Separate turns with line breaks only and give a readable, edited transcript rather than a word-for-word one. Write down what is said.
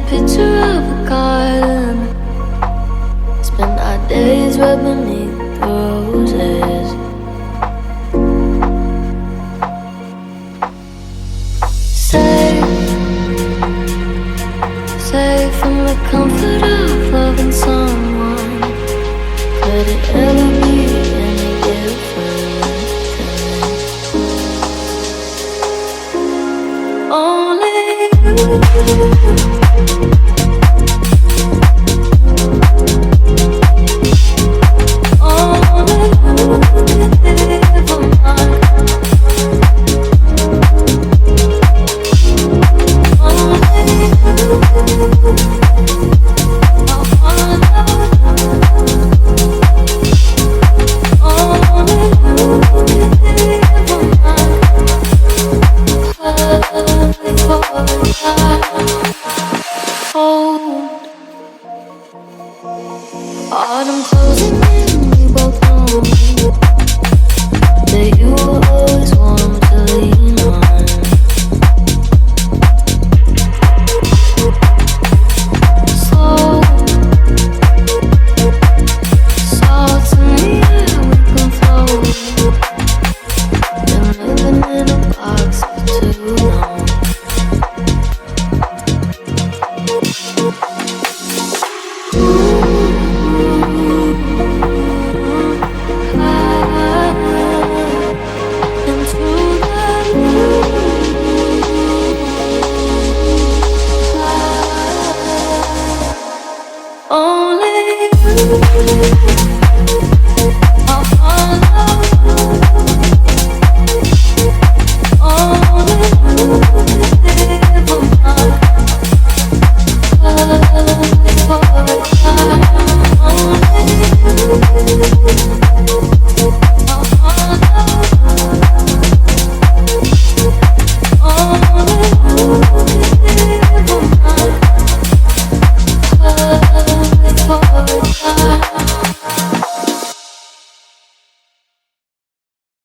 picture of a garden. Spend our days right beneath the roses. Safe from the comfort of loving someone. Could it ever be any different than only you? Autumn closing in, we both know that you were always warm to lean on. Salt in the air, we can float. Been living in a bottle.